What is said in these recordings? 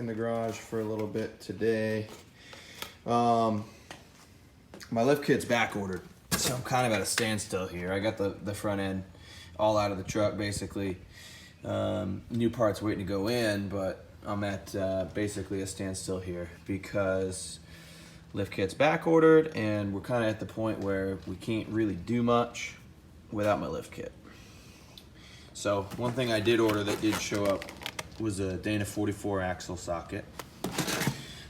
in the garage for a little bit today. My lift kit's back ordered, so I'm kind of at a standstill here. I got the front end all out of the truck basically. New parts waiting to go in, but I'm at basically a standstill here because lift kit's back ordered and we're kind of at the point where we can't really do much without my lift kit. So one thing I did order that did show up was a Dana 44 axle socket.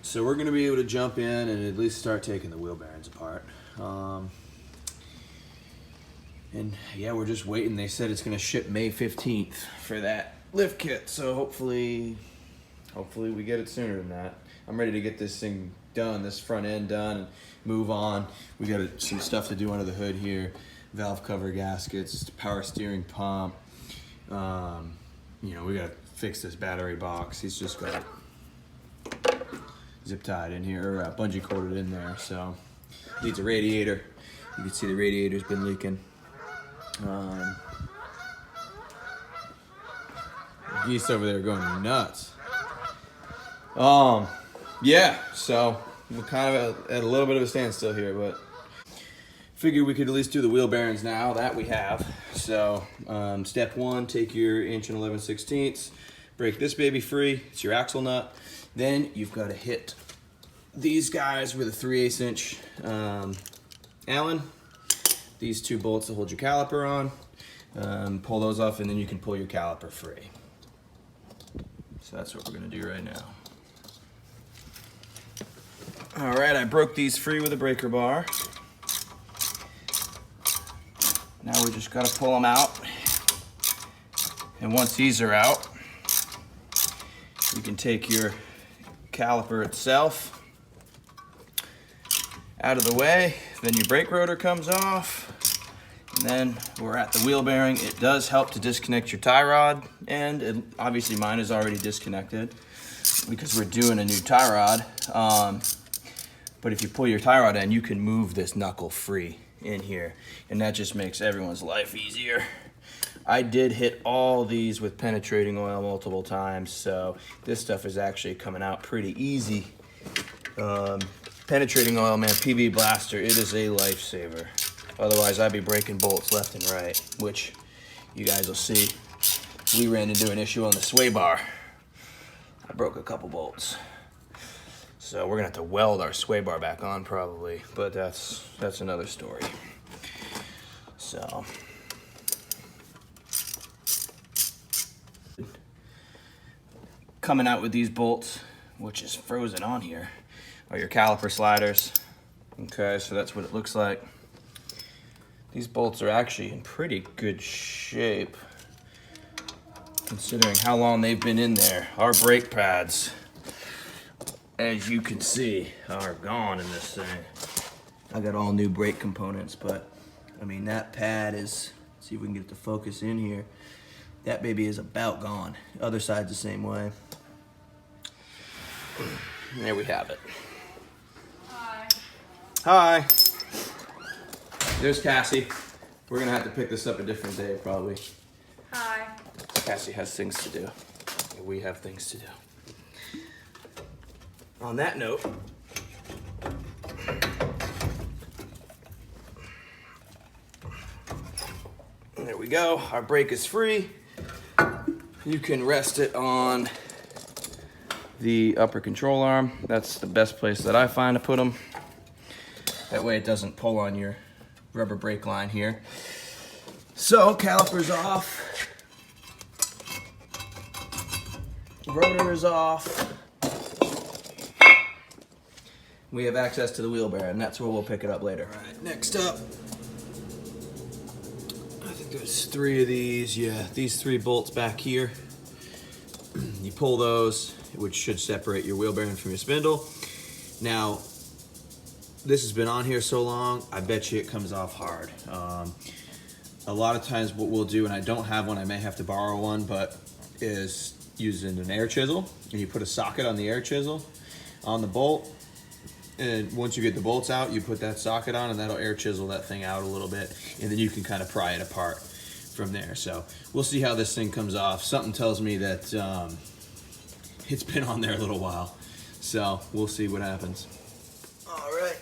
So we're gonna be able to jump in and at least start taking the wheel bearings apart. And yeah, we're just waiting. They said it's gonna ship May 15th for that lift kit. So hopefully we get it sooner than that. I'm ready to get this thing done, this front end done, and move on. We got some stuff to do under the hood here. Valve cover gaskets, power steering pump. You know, we gotta fix this battery box. He's just got it zip tied in here, or bungee corded in there. So needs a radiator. You can see the radiator's been leaking. Geese over there going nuts. Yeah, so we're kind of at a little bit of a standstill here, but figured we could at least do the wheel bearings now. That we have. So step one, take your 1 11/16 inch, break this baby free. It's your axle nut. Then you've got to hit these guys with a 3/8 inch Allen. These two bolts to hold your caliper on. Pull those off and then you can pull your caliper free. So that's what we're gonna do right now. All right, I broke these free with a breaker bar. Now we just gotta pull them out. And once these are out, you can take your caliper itself out of the way. Then your brake rotor comes off. And then we're at the wheel bearing. It does help to disconnect your tie rod, and obviously mine is already disconnected because we're doing a new tie rod. But if you pull your tie rod in, you can move this knuckle free in here, and that just makes everyone's life easier. I did hit all these with penetrating oil multiple times, so this stuff is actually coming out pretty easy. Penetrating oil, man, PB Blaster, it is a lifesaver. Otherwise, I'd be breaking bolts left and right, which you guys will see. We ran into an issue on the sway bar. I broke a couple bolts. So we're gonna have to weld our sway bar back on probably, but that's another story. So. Coming out with these bolts, which is frozen on here, are your caliper sliders. Okay, so that's what it looks like. These bolts are actually in pretty good shape, considering how long they've been in there. Our brake pads, as you can see, are gone in this thing. I got all new brake components, but I mean, that pad is, let's see if we can get it to focus in here. That baby is about gone. Other side's the same way. There we have it. Hi. Hi. There's Cassie. We're gonna have to pick this up a different day, probably. Hi. Cassie has things to do. We have things to do. On that note, there we go. Our brake is free. You can rest it on the upper control arm. That's the best place that I find to put them. That way it doesn't pull on your rubber brake line here. So, caliper's off. Rotor is off. We have access to the wheel bearing. That's where we'll pick it up later. All right, next up, I think there's 3 of these. Yeah, these 3 bolts back here. You pull those, which should separate your wheel bearing from your spindle. Now, this has been on here so long, I bet you it comes off hard. A lot of times what we'll do, and I don't have one, I may have to borrow one, but is using an air chisel, and you put a socket on the air chisel on the bolt, and once you get the bolts out, you put that socket on, and that'll air chisel that thing out a little bit, and then you can kind of pry it apart from there. So we'll see how this thing comes off. Something tells me that it's been on there a little while. So we'll see what happens. All right.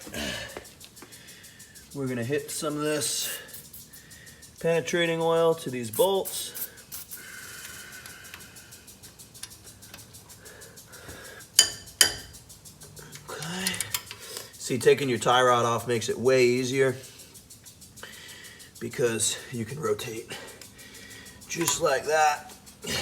We're gonna hit some of this penetrating oil to these bolts. Okay. See, taking your tie rod off makes it way easier because you can rotate just like that. Okay.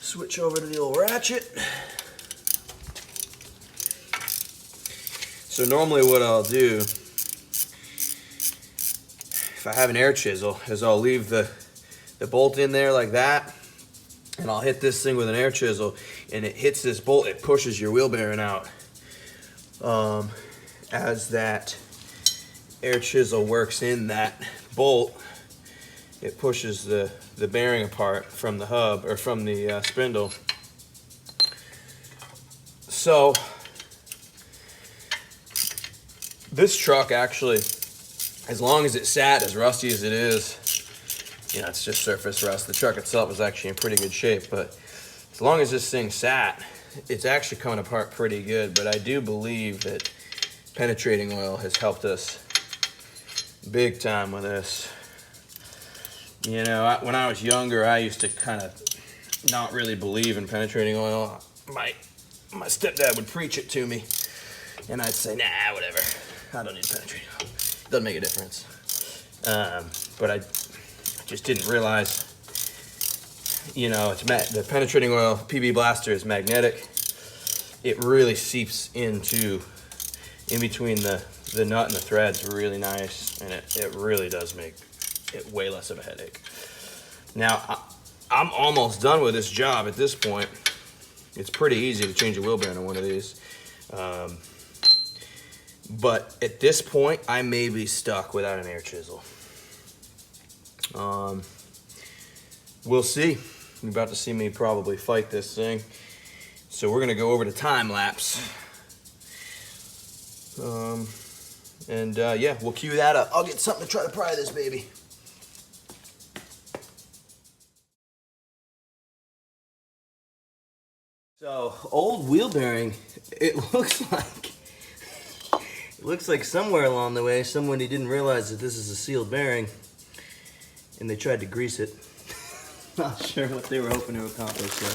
Switch over to the old ratchet. So normally what I'll do, if I have an air chisel, is I'll leave the bolt in there like that, and I'll hit this thing with an air chisel, and it hits this bolt, it pushes your wheel bearing out. As that air chisel works in that bolt, it pushes the bearing apart from the hub, or from the spindle. So this truck actually, as long as it sat, as rusty as it is, you know, it's just surface rust. The truck itself is actually in pretty good shape, but as long as this thing sat, it's actually coming apart pretty good. But I do believe that penetrating oil has helped us big time with this. You know, when I was younger, I used to kind of not really believe in penetrating oil. My stepdad would preach it to me, and I'd say, nah, whatever. I don't need penetrating oil. It doesn't make a difference. But I just didn't realize, you know, the penetrating oil PB Blaster is magnetic. It really seeps in between the nut and the threads really nice, and it really does make it way less of a headache. Now, I'm almost done with this job at this point. It's pretty easy to change a wheel bearing on one of these. But at this point, I may be stuck without an air chisel. We'll see. You're about to see me probably fight this thing. So we're gonna go over to time lapse. Yeah, we'll cue that up. I'll get something to try to pry this baby. So, old wheel bearing, it looks like somewhere along the way, somebody didn't realize that this is a sealed bearing, and they tried to grease it. Not sure what they were hoping to accomplish there.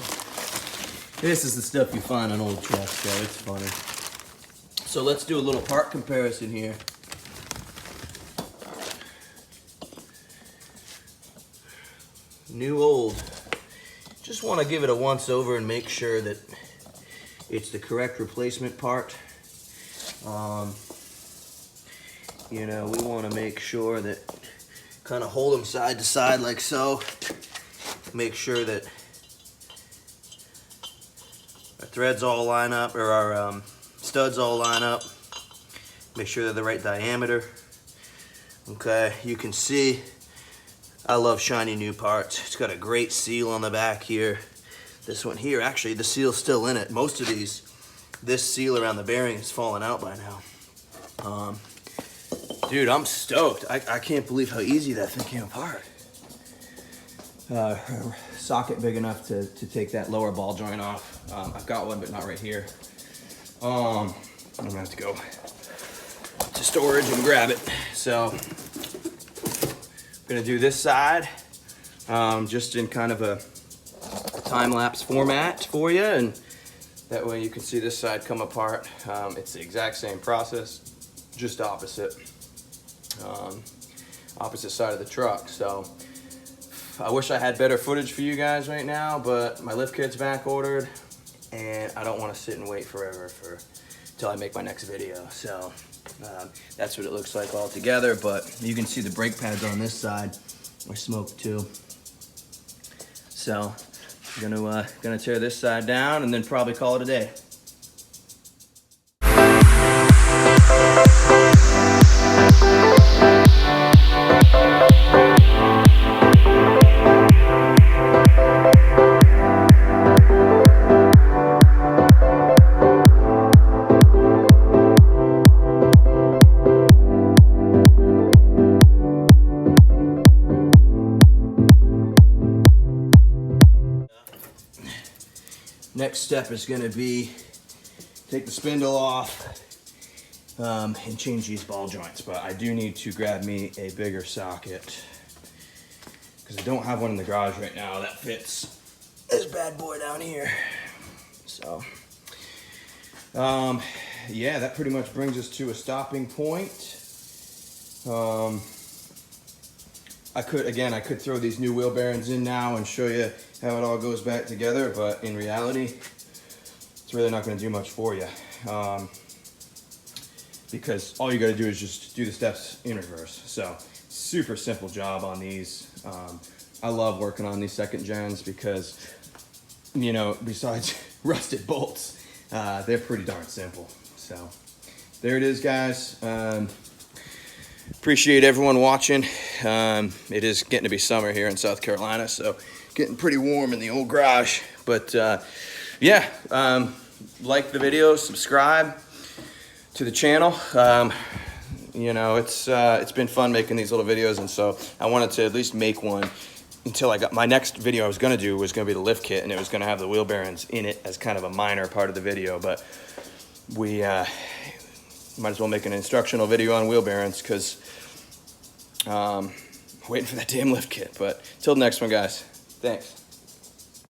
This is the stuff you find on old trucks, so it's funny. So let's do a little part comparison here. New, old. Just want to give it a once over and make sure that it's the correct replacement part. You know, we want to make sure that, kind of hold them side to side like so. Make sure that our threads all line up, or our studs all line up. Make sure they're the right diameter. Okay, you can see I love shiny new parts. It's got a great seal on the back here. This one here, actually, the seal's still in it. Most of these, this seal around the bearing has fallen out by now. Dude, I'm stoked. I can't believe how easy that thing came apart. Socket big enough to take that lower ball joint off. I've got one, but not right here. I'm gonna have to go to storage and grab it. So, I'm gonna do this side, just in kind of a time-lapse format for you, and that way you can see this side come apart. It's the exact same process, just opposite side of the truck. So I wish I had better footage for you guys right now, but my lift kit's back ordered, and I don't want to sit and wait forever till I make my next video. So that's what it looks like all together, but you can see the brake pads on this side are smoked too. So I'm gonna tear this side down and then probably call it a day. Next step is going to be take the spindle off and change these ball joints. But I do need to grab me a bigger socket because I don't have one in the garage right now that fits this bad boy down here. So, yeah, that pretty much brings us to a stopping point. I could throw these new wheel bearings in now and show you how it all goes back together, but in reality, it's really not going to do much for you. Because all you got to do is just do the steps in reverse. So, super simple job on these. I love working on these second gens because, you know, besides rusted bolts, they're pretty darn simple. So, there it is, guys. Appreciate everyone watching. It is getting to be summer here in South Carolina, so getting pretty warm in the old garage. But yeah, like the video, subscribe to the channel. You know, it's been fun making these little videos, and so I wanted to at least make one until I got my next video. I was going to do was going to be the lift kit, and it was going to have the wheel bearings in it as kind of a minor part of the video, but we might as well make an instructional video on wheel bearings because waiting for that damn lift kit. But till the next one, guys. Thanks.